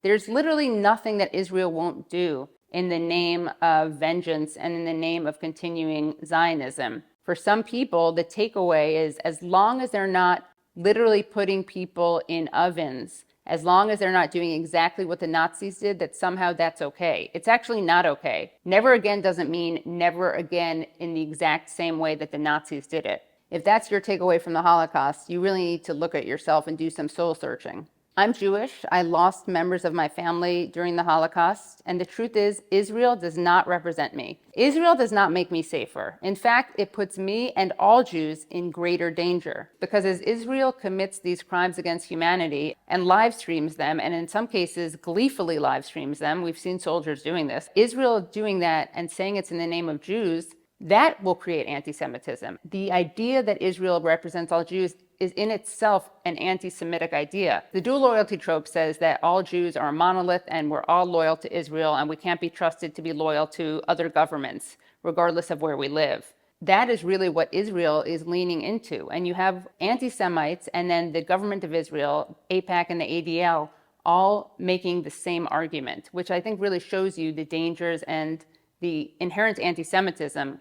There's literally nothing that Israel won't do in the name of vengeance and in the name of continuing Zionism. For some people, the takeaway is as long as they're not literally putting people in ovens, as long as they're not doing exactly what the Nazis did, that somehow that's okay. It's actually not okay. Never again doesn't mean never again in the exact same way that the Nazis did it. If that's your takeaway from the Holocaust, you really need to look at yourself and do some soul searching. I'm Jewish. I lost members of my family during the Holocaust, and the truth is, Israel does not represent me. Israel does not make me safer. In fact, it puts me and all Jews in greater danger, because as Israel commits these crimes against humanity and live streams them, and in some cases gleefully live streams them, we've seen soldiers doing this, Israel doing that and saying it's in the name of Jews, that will create anti-Semitism. The idea that Israel represents all Jews is in itself an anti-Semitic idea. The dual loyalty trope says that all Jews are a monolith and we're all loyal to Israel and we can't be trusted to be loyal to other governments, regardless of where we live. That is really what Israel is leaning into. And you have anti-Semites and then the government of Israel, AIPAC and the ADL, all making the same argument, which I think really shows you the dangers and the inherent anti-Semitism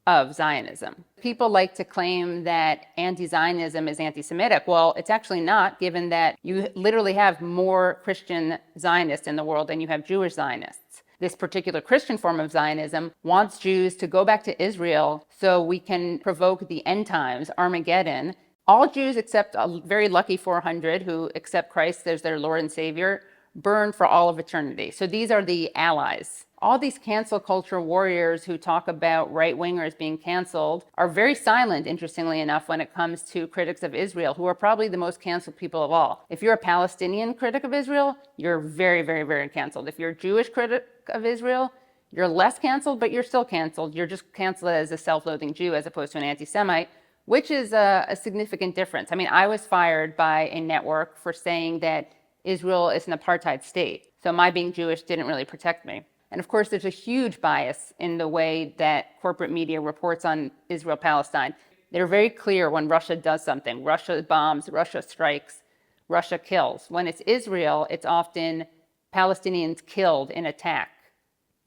of Zionism. People like to claim that anti-Zionism is anti-Semitic. Well, it's actually not, given that you literally have more Christian Zionists in the world than you have Jewish Zionists. This particular Christian form of Zionism wants Jews to go back to Israel so we can provoke the end times, Armageddon. All Jews except a very lucky 400 who accept Christ as their Lord and Savior burn for all of eternity. So these are the allies. All these cancel culture warriors who talk about right-wingers being canceled are very silent, interestingly enough, when it comes to critics of Israel, who are probably the most canceled people of all. If you're a Palestinian critic of Israel, you're very, very, very canceled. If you're a Jewish critic of Israel, you're less canceled, but you're still canceled. You're just canceled as a self-loathing Jew as opposed to an anti-Semite, which is a significant difference. I mean, I was fired by a network for saying that Israel is an apartheid state. So my being Jewish didn't really protect me. And of course, there's a huge bias in the way that corporate media reports on Israel-Palestine. They're very clear when Russia does something. Russia bombs, Russia strikes, Russia kills. When it's Israel, it's often Palestinians killed in attack,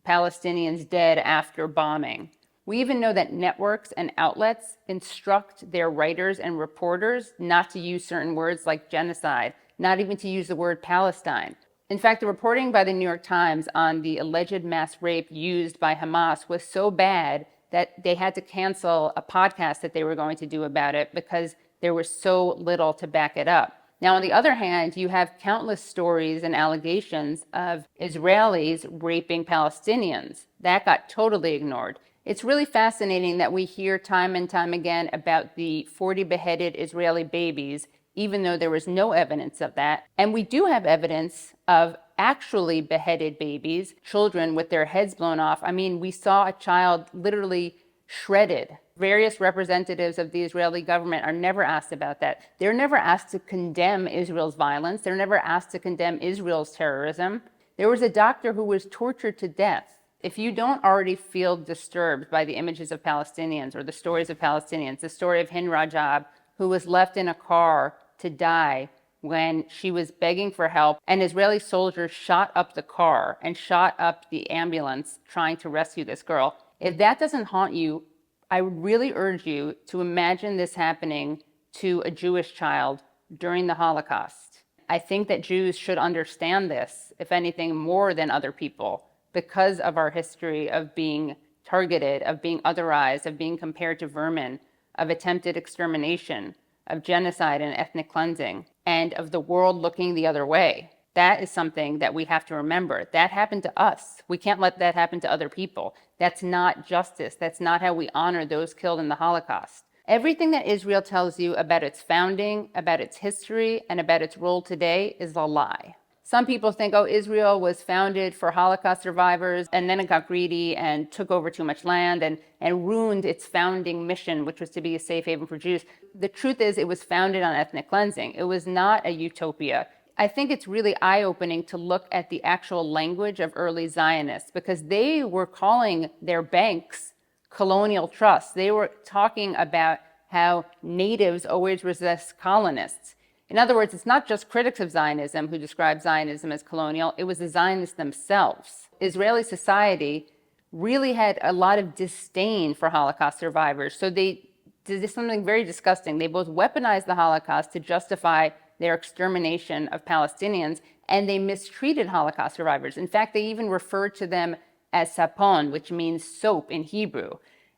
Palestinians dead after bombing. We even know that networks and outlets instruct their writers and reporters not to use certain words like genocide, not even to use the word Palestine. In fact, the reporting by the New York Times on the alleged mass rape used by Hamas was so bad that they had to cancel a podcast that they were going to do about it because there was so little to back it up. Now, on the other hand, you have countless stories and allegations of Israelis raping Palestinians. That got totally ignored. It's really fascinating that we hear time and time again about the 40 beheaded Israeli babies, even though there was no evidence of that. And we do have evidence of actually beheaded babies, children with their heads blown off. I mean, we saw a child literally shredded. Various representatives of the Israeli government are never asked about that. They're never asked to condemn Israel's violence. They're never asked to condemn Israel's terrorism. There was a doctor who was tortured to death. If you don't already feel disturbed by the images of Palestinians or the stories of Palestinians, the story of Hind Rajab, who was left in a car to die when she was begging for help, and Israeli soldiers shot up the car and shot up the ambulance trying to rescue this girl. If that doesn't haunt you, I would really urge you to imagine this happening to a Jewish child during the Holocaust. I think that Jews should understand this, if anything, more than other people, because of our history of being targeted, of being otherized, of being compared to vermin, of attempted extermination, of genocide and ethnic cleansing, and of the world looking the other way. That is something that we have to remember. That happened to us. We can't let that happen to other people. That's not justice. That's not how we honor those killed in the Holocaust. Everything that Israel tells you about its founding, about its history, and about its role today is a lie. Some people think, oh, Israel was founded for Holocaust survivors, and then it got greedy and took over too much land and ruined its founding mission, which was to be a safe haven for Jews. The truth is, it was founded on ethnic cleansing. It was not a utopia. I think it's really eye-opening to look at the actual language of early Zionists, because they were calling their banks colonial trusts. They were talking about how natives always resist colonists. In other words, it's not just critics of Zionism who describe Zionism as colonial, it was the Zionists themselves. Israeli society really had a lot of disdain for Holocaust survivors. So they did something very disgusting. They both weaponized the Holocaust to justify their extermination of Palestinians, and they mistreated Holocaust survivors. In fact, they even referred to them as sapon, which means soap in Hebrew.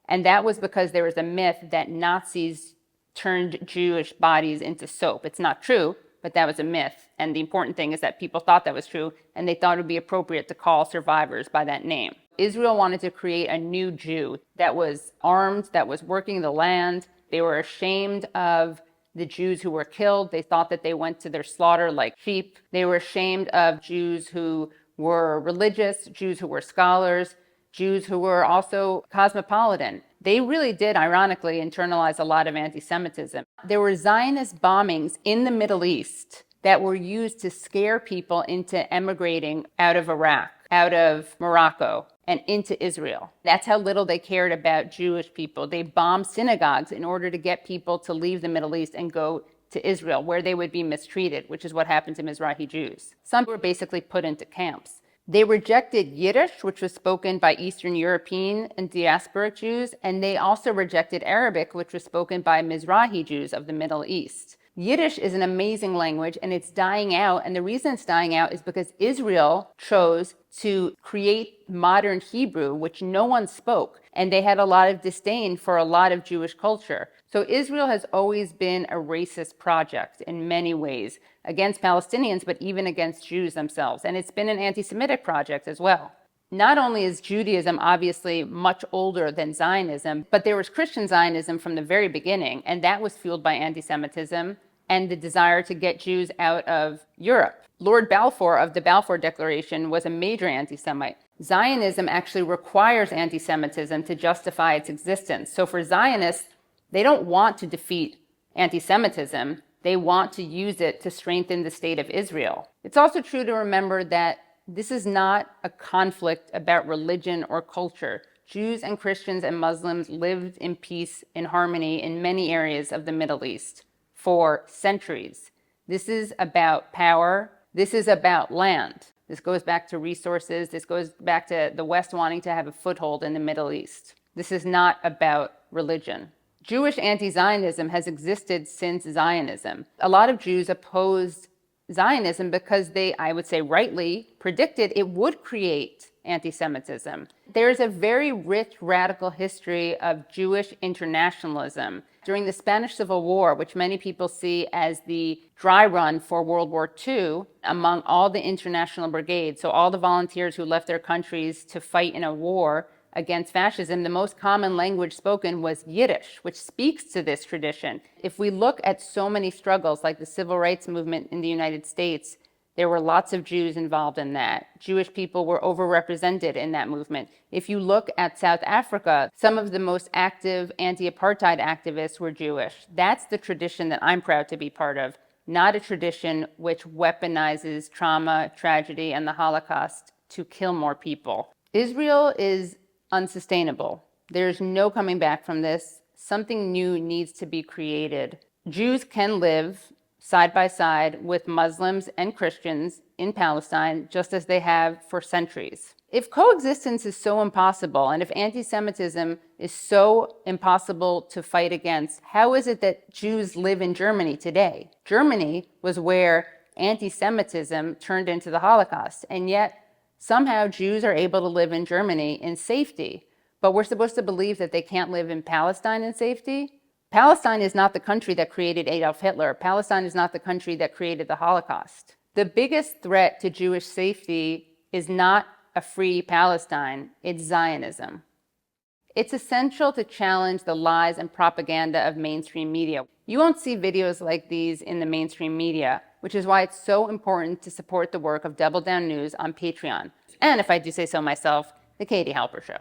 And that was because there was a myth that Nazis turned Jewish bodies into soap. It's not true, but that was a myth. And the important thing is that people thought that was true, and they thought it would be appropriate to call survivors by that name. Israel wanted to create a new Jew that was armed, that was working the land. They were ashamed of the Jews who were killed. They thought that they went to their slaughter like sheep. They were ashamed of Jews who were religious, Jews who were scholars, Jews who were also cosmopolitan. They really did, ironically, internalize a lot of anti-Semitism. There were Zionist bombings in the Middle East that were used to scare people into emigrating out of Iraq, out of Morocco, and into Israel. That's how little they cared about Jewish people. They bombed synagogues in order to get people to leave the Middle East and go to Israel, where they would be mistreated, which is what happened to Mizrahi Jews. Some were basically put into camps. They rejected Yiddish, which was spoken by Eastern European and diasporic Jews, and they also rejected Arabic, which was spoken by Mizrahi Jews of the Middle East. Yiddish is an amazing language, and it's dying out, and the reason it's dying out is because Israel chose to create modern Hebrew, which no one spoke, and they had a lot of disdain for a lot of Jewish culture. So Israel has always been a racist project in many ways, against Palestinians, but even against Jews themselves. And it's been an anti-Semitic project as well. Not only is Judaism obviously much older than Zionism, but there was Christian Zionism from the very beginning, and that was fueled by anti-Semitism and the desire to get Jews out of Europe. Lord Balfour of the Balfour Declaration was a major anti-Semite. Zionism actually requires anti-Semitism to justify its existence. So for Zionists, they don't want to defeat anti-Semitism. They want to use it to strengthen the state of Israel. It's also true to remember that this is not a conflict about religion or culture. Jews and Christians and Muslims lived in peace, in harmony in many areas of the Middle East for centuries. This is about power. This is about land. This goes back to resources. This goes back to the West wanting to have a foothold in the Middle East. This is not about religion. Jewish anti-Zionism has existed since Zionism. A lot of Jews opposed Zionism because they, I would say rightly, predicted it would create anti-Semitism. There's a very rich radical history of Jewish internationalism. During the Spanish Civil War, which many people see as the dry run for World War II, among all the international brigades, so all the volunteers who left their countries to fight in a war against fascism, the most common language spoken was Yiddish, which speaks to this tradition. If we look at so many struggles like the civil rights movement in the United States, there were lots of Jews involved in that. Jewish people were overrepresented in that movement. If you look at South Africa, some of the most active anti-apartheid activists were Jewish. That's the tradition that I'm proud to be part of, not a tradition which weaponizes trauma, tragedy, and the Holocaust to kill more people. Israel is unsustainable. There's no coming back from this. Something new needs to be created. Jews can live side by side with Muslims and Christians in Palestine, just as they have for centuries. If coexistence is so impossible, and if anti-Semitism is so impossible to fight against, how is it that Jews live in Germany today? Germany was where anti-Semitism turned into the Holocaust, and yet somehow Jews are able to live in Germany in safety, but we're supposed to believe that they can't live in Palestine in safety? Palestine is not the country that created Adolf Hitler. Palestine is not the country that created the Holocaust. The biggest threat to Jewish safety is not a free Palestine, it's Zionism. It's essential to challenge the lies and propaganda of mainstream media. You won't see videos like these in the mainstream media, which is why it's so important to support the work of Double Down News on Patreon. And if I do say so myself, the Katie Halper Show.